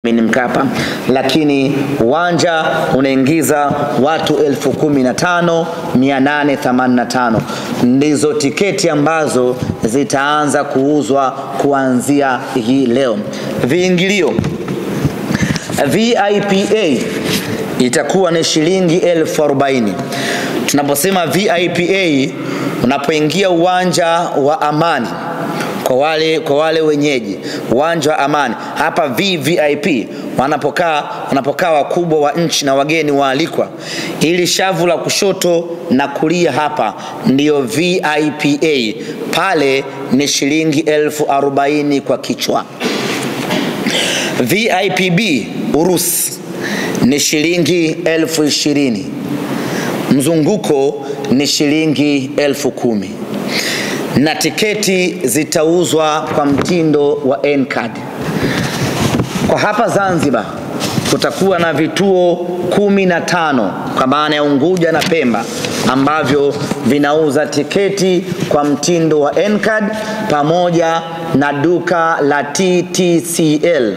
Mkapa, lakini uwanja unaingiza watu 15,885. Ndizo tiketi ambazo zitaanza kuuzwa kuanzia hii leo. Viingilio VIPA itakuwa ni shilingi 40,000. Tunaposema VIPA, unapoingia uwanja wa Amani, kwa wale wenyeji uwanja wa Amani, hapa VVIP wanapokaa wakubwa wa nchi na wageni waalikwa, ili shavu la kushoto na kulia hapa ndio VIPA, pale ni shilingi 40,000 kwa kichwa. VIPB Urusi ni shilingi 20,000. Mzunguko ni shilingi 10,000. Na tiketi zitauzwa kwa mtindo wa N-card. Kwa hapa Zanzibar kutakuwa na vituo 15 kwa maana ya Unguja na Pemba ambavyo vinauza tiketi kwa mtindo wa N-card, pamoja na duka la TTCL.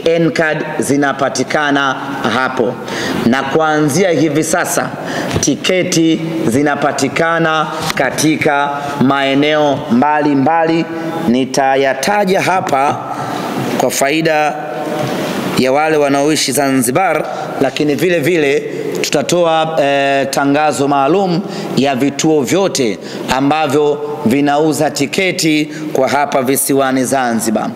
N-card zinapatikana hapo, na kuanzia hivi sasa tiketi zinapatikana katika maeneo mbalimbali. Nitayataja hapa kwa faida ya wale wanaoishi Zanzibar, lakini vile vile tutatoa tangazo maalum ya vituo vyote ambavyo vinauza tiketi kwa hapa visiwani Zanzibar.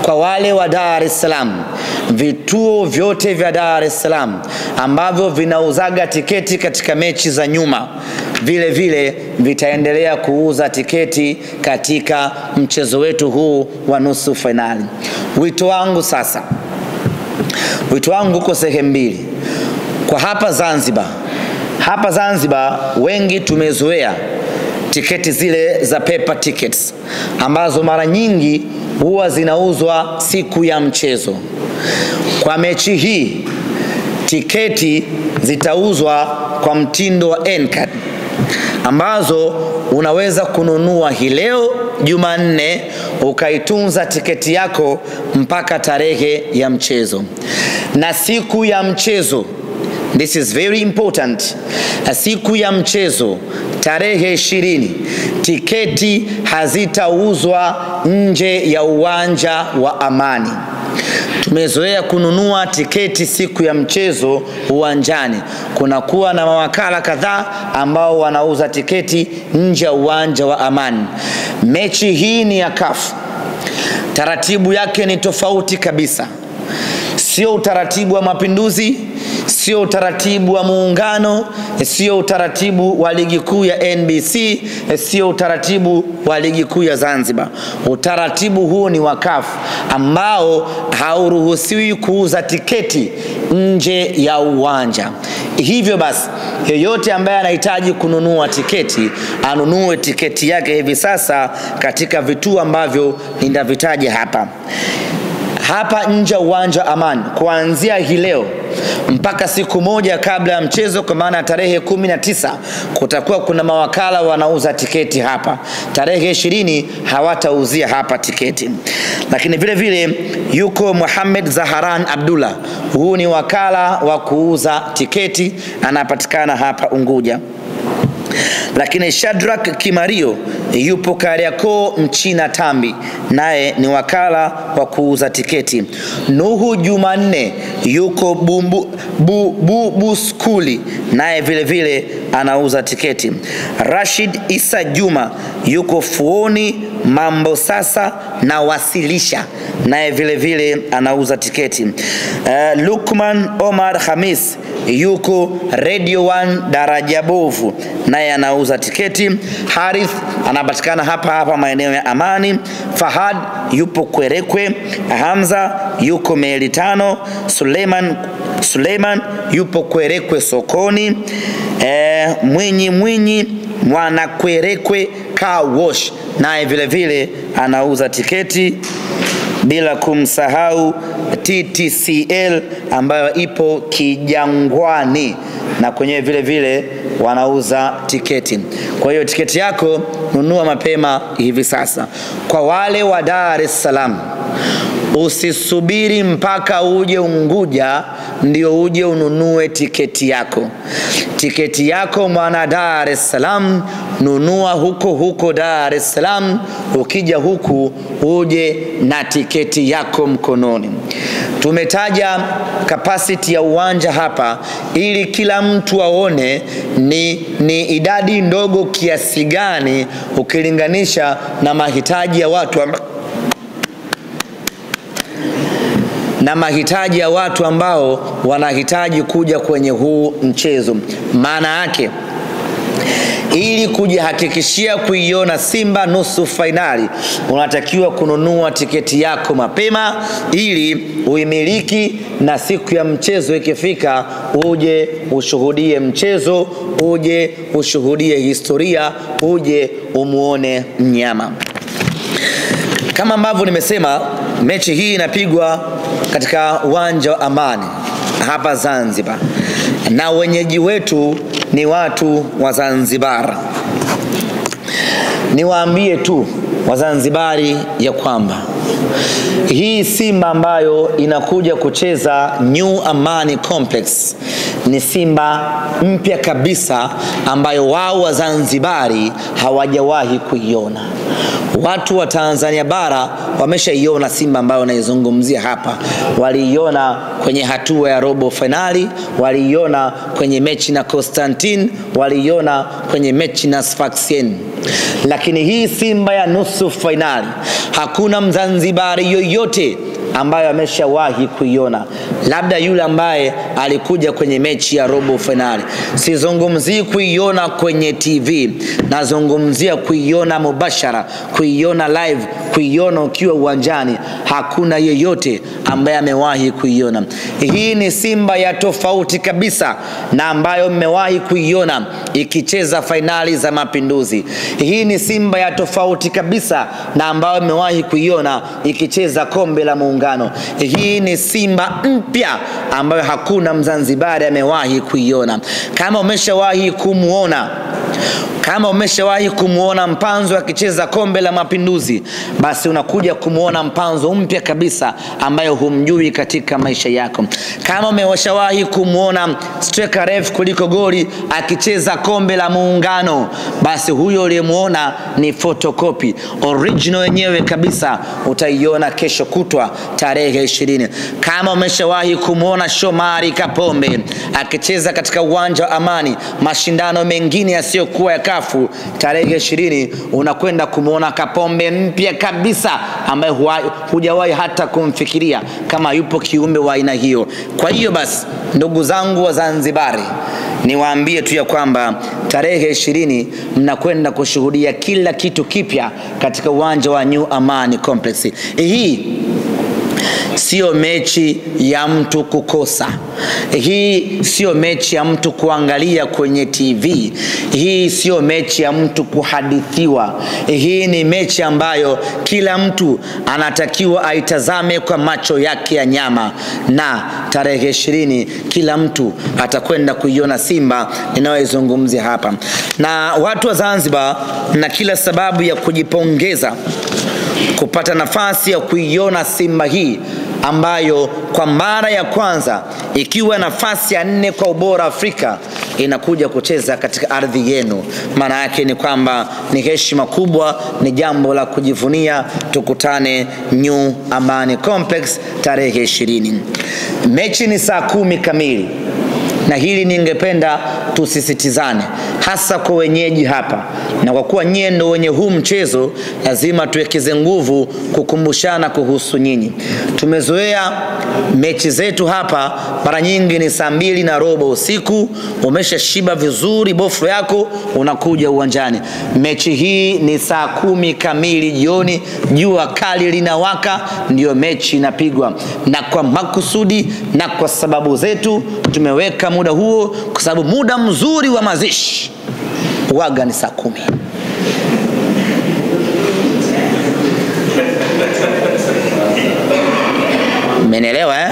Kwa wale wa Dar es Salaam, vituo vyote vya Dar es Salaam ambavyo vinauzaga tiketi katika mechi za nyuma, vile vile vitaendelea kuuza tiketi katika mchezo wetu huu wa nusu finali. Wito wangu uko sehemu mbili. Kwa hapa Zanzibar wengi tumezoea tiketi zile za paper tickets ambazo mara nyingi huwa zinauzwa siku ya mchezo. Kwa mechi hii tiketi zitauzwa kwa mtindo wa N-card ambazo unaweza kununua hii leo Jumanne, ukaitunza tiketi yako mpaka tarehe ya mchezo. Na siku ya mchezo, this is very important, siku ya mchezo tarehe 20, tiketi hazitauzwa nje ya uwanja wa Amani. Tumezoea kununua tiketi siku ya mchezo uwanjani. Kunakuwa na mawakala kadhaa ambao wanauza tiketi nje ya uwanja wa Amani. Mechi hii ni ya CAF. Taratibu yake ni tofauti kabisa. Sio utaratibu wa Mapinduzi, sio utaratibu wa Muungano, sio utaratibu wa ligi kuu ya NBC, sio utaratibu wa ligi kuu ya Zanzibar. Utaratibu huu ni wa CAF ambao hauruhusiwi kuuza tiketi nje ya uwanja. Hivyo basi, yeyote ambaye anahitaji kununua tiketi, anunue tiketi yake hivi sasa katika vituo ambavyo nitavitaja hapa nje ya uwanja Amani. Kuanzia hii leo mpaka siku moja kabla ya mchezo, kwa maana tarehe 19, kutakuwa kuna mawakala wanauza tiketi hapa. Tarehe 20 hawatauzia hapa tiketi. Lakini vile vile yuko Muhammad Zaharan Abdullah, huu ni wakala wa kuuza tiketi, anapatikana hapa Unguja. Lakini Shadrack Kimario yupo Kariakoo Mchina Tambi, naye ni wakala wa kuuza tiketi. Nuhu Jumanne yuko Bubu Skuli, naye vile vile anauza tiketi. Rashid Isa Juma yuko Fuoni Mambo Sasa na Wasilisha, naye vile vile anauza tiketi. Lukman Omar Hamis yuko Radio 1 Daraja Bovu, naye anauza tiketi. Harith anapatikana hapa maeneo ya Amani. Fahad yupo Kwerekwe. Hamza yuko Meli 5. Suleiman yupo Kwerekwe sokoni. Mwinyi Mwana Kwerekwe Car Wash, naye vile vile anauza tiketi, bila kumsahau TTCL ambayo ipo Kijangwani, na kwenye vile vile wanauza tiketi. Kwa hiyo tiketi yako nunua mapema hivi sasa. Kwa wale wa Dar es Salaam, usisubiri mpaka uje Unguja ndio uje ununue tiketi yako. Tiketi yako mwana Dar es Salaam, nunua huko Dar es Salaam. Ukija huku uje na tiketi yako mkononi. Tumetaja capacity ya uwanja hapa ili kila mtu aone ni idadi ndogo kiasi gani ukilinganisha na mahitaji ya watu ambao wanahitaji kuja kwenye huu mchezo. Maana yake ili kujihakikishia kuiona Simba nusu finali, unatakiwa kununua tiketi yako mapema ili uimiliki, na siku ya mchezo ikifika uje ushuhudie mchezo, uje ushuhudie historia, uje umuone mnyama. Kama ambavyo nimesema, mechi hii inapigwa katika uwanja wa Amani hapa Zanzibar, na wenyeji wetu ni watu wa Zanzibar. Niwaambie tu Wazanzibari ya kwamba hii Simba ambayo inakuja kucheza New Amani Complex ni Simba mpya kabisa ambayo wao Wazanzibari hawajawahi kuiona. Watu wa Tanzania bara wameshaiona Simba ambayo naizungumzia hapa. Waliiona kwenye hatua ya robo finali, waliiona kwenye mechi na Constantine, waliiona kwenye mechi na Sfaxien. Lakini hii Simba ya nusu finali hakuna Mzanzibari yoyote ambayo ameshawahi kuiona, labda yule ambaye alikuja kwenye mechi ya robo finali. Sizungumzii kuiona kwenye TV, nazungumzia kuiona mubashara, kuiona live, kuiona ukiwa uwanjani. Hakuna yeyote ambaye amewahi kuiona. Hii ni Simba ya tofauti kabisa na ambayo mmewahi kuiona ikicheza finali za Mapinduzi. Hii ni Simba ya tofauti kabisa na ambayo mmewahi kuiona ikicheza kombe la Muungano. Hii ni Simba mpya ambayo hakuna Mzanzibari amewahi kuiona. Kama umeshawahi kumuona Mpanzo akicheza kombe la Mapinduzi, basi unakuja kumuona Mpanzo mpya kabisa ambayo humjui katika maisha yako. Kama umeshawahi kumuona striker refu kuliko goli akicheza kombe la Muungano, basi huyo uliyemuona ni photocopy. Original yenyewe kabisa utaiona kesho kutwa tarehe 20. Kama umeshawahi kumuona Shomari Kapombe akicheza katika uwanja wa Amani mashindano mengine yasiyokuwa ya kafu, tarehe 20 unakwenda kumuona Kapombe mpya kabisa ambaye hujawahi hata kumfikiria kama yupo kiumbe wa aina hiyo. Kwa hiyo basi, ndugu zangu wa Zanzibari, niwaambie tu ya kwamba tarehe 20 mnakwenda kushuhudia kila kitu kipya katika uwanja wa New Amani Complex. Hii sio mechi ya mtu kukosa. Hii sio mechi ya mtu kuangalia kwenye TV. Hii sio mechi ya mtu kuhadithiwa. Hii ni mechi ambayo kila mtu anatakiwa aitazame kwa macho yake ya nyama, na tarehe 20 kila mtu atakwenda kuiona Simba ninayozungumzia hapa. Na watu wa Zanzibar na kila sababu ya kujipongeza kupata nafasi ya kuiona Simba hii ambayo kwa mara ya kwanza ikiwa nafasi ya 4 kwa ubora Afrika inakuja kucheza katika ardhi yenu. Maana yake ni kwamba ni heshima kubwa, ni jambo la kujivunia. Tukutane New Amani Complex tarehe 20. Mechi ni saa 10 kamili. Na hili ningependa tusisitizane hasa kwa wenyeji hapa, na kwa kuwa nyie ndio wenye huu mchezo, lazima tuwekeze nguvu kukumbushana kuhusu nyinyi. Tumezoea mechi zetu hapa mara nyingi ni saa 2:15 usiku, umeshashiba vizuri bofu yako, unakuja uwanjani. Mechi hii ni saa 10 kamili jioni, jua kali linawaka, ndio mechi inapigwa. Na kwa makusudi na kwa sababu zetu tumeweka muda huo, kwa sababu muda mzuri wa mazishi waga ni saa 10. Mmenielewa eh?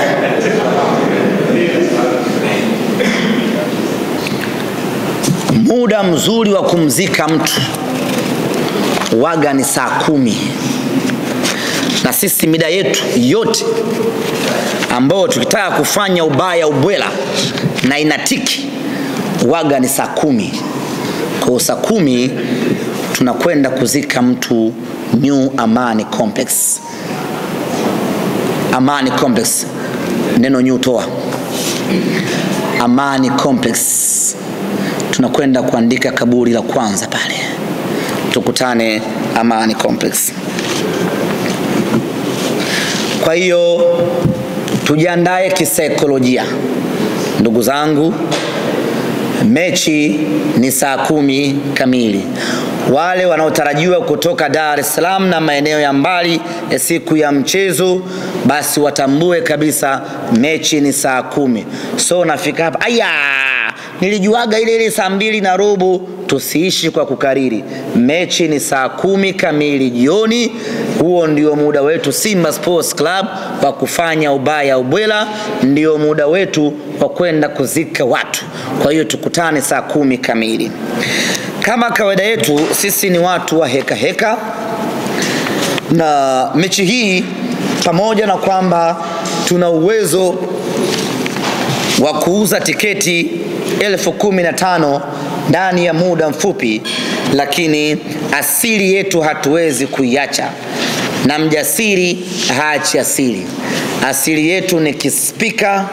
Muda mzuri wa kumzika mtu waga ni saa 10. Na sisi mida yetu yote ambao tukitaka kufanya ubaya ubwela na inatiki waga ni saa 10. Kwa saa 10 tunakwenda kuzika mtu New Amani Complex. Amani Complex, neno new toa. Amani Complex, tunakwenda kuandika kaburi la kwanza pale. Tukutane Amani Complex. Kwa hiyo tujiandae kisaikolojia ndugu zangu. Mechi ni saa 10 kamili. Wale wanaotarajiwa kutoka Dar es Salaam na maeneo ya mbali siku ya mchezo, basi watambue kabisa mechi ni saa 10. So nafika hapa, nilijuaga ile saa 2:15. Tusiishi kwa kukariri. Mechi ni saa 10 kamili jioni. Huo ndio muda wetu Simba Sports Club wa kufanya ubaya ubwela, ndio muda wetu wa kwenda kuzika watu. Kwa hiyo tukutane saa 10 kamili. Kama kawaida yetu, sisi ni watu wa heka heka, na mechi hii pamoja na kwamba tuna uwezo wa kuuza tiketi 15,000 ndani ya muda mfupi, lakini asili yetu hatuwezi kuiacha, na mjasiri haachi asili. Asili yetu ni kispika,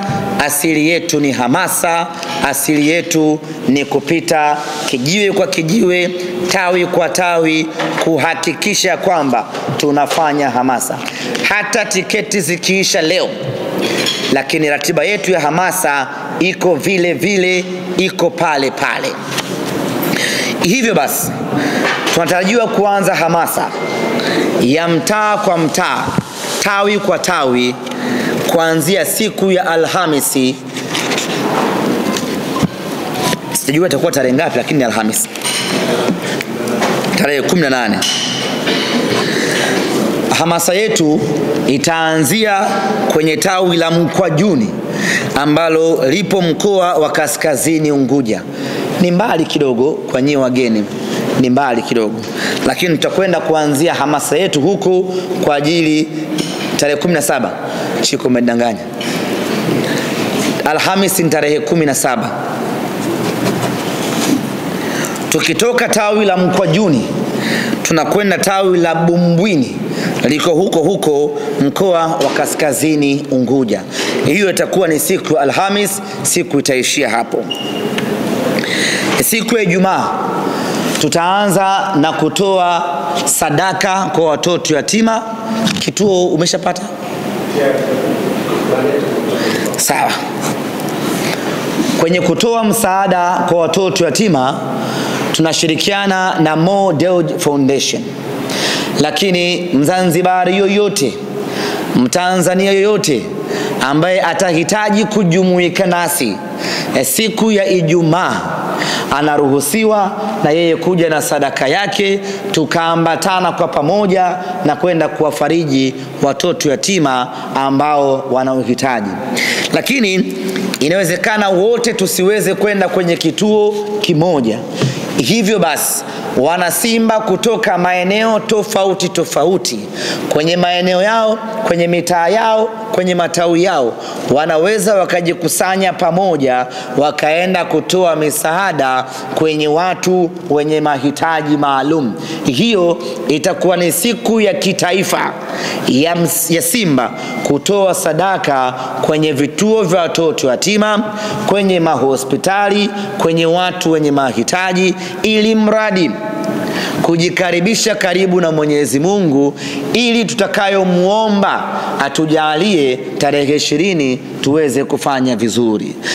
asili yetu ni hamasa, asili yetu ni kupita kijiwe kwa kijiwe, tawi kwa tawi, kuhakikisha kwamba tunafanya hamasa. Hata tiketi zikiisha leo, lakini ratiba yetu ya hamasa iko vile vile, iko pale pale. Hivyo basi tunatarajiwa kuanza hamasa ya mtaa kwa mtaa, tawi kwa tawi, kuanzia siku ya Alhamisi. Sijui itakuwa tarehe ngapi, lakini ni Alhamisi tarehe 18. Hamasa yetu itaanzia kwenye tawi la Mkwajuni ambalo lipo mkoa wa Kaskazini Unguja. Ni mbali kidogo kwa nyinyi wageni, ni mbali kidogo, lakini tutakwenda kuanzia hamasa yetu huko kwa ajili tarehe 17. Chiko umedanganya. Alhamisi ni tarehe 17. Tukitoka tawi la Mkwajuni tunakwenda tawi la Bumbwini, liko huko mkoa wa Kaskazini Unguja. Hiyo itakuwa ni siku ya Alhamis, siku itaishia hapo. Siku ya Ijumaa tutaanza na kutoa sadaka kwa watoto yatima. Kituo umeshapata? Sawa. Kwenye kutoa msaada kwa watoto yatima tunashirikiana na Mo Dewji Foundation. Lakini Mzanzibari yoyote, Mtanzania yoyote ambaye atahitaji kujumuika nasi siku ya Ijumaa anaruhusiwa na yeye kuja na sadaka yake, tukaambatana kwa pamoja na kwenda kuwafariji watoto yatima ambao wanaohitaji. Lakini inawezekana wote tusiweze kwenda kwenye kituo kimoja. Hivyo basi wana Simba kutoka maeneo tofauti tofauti, kwenye maeneo yao, kwenye mitaa yao, kwenye matawi yao, wanaweza wakajikusanya pamoja wakaenda kutoa misaada kwenye watu wenye mahitaji maalum. Hiyo itakuwa ni siku ya kitaifa ya Simba kutoa sadaka kwenye vituo vya watoto yatima, kwenye mahospitali, kwenye watu wenye mahitaji, ili mradi kujikaribisha karibu na Mwenyezi Mungu, ili tutakayomuomba atujalie tarehe 20 tuweze kufanya vizuri.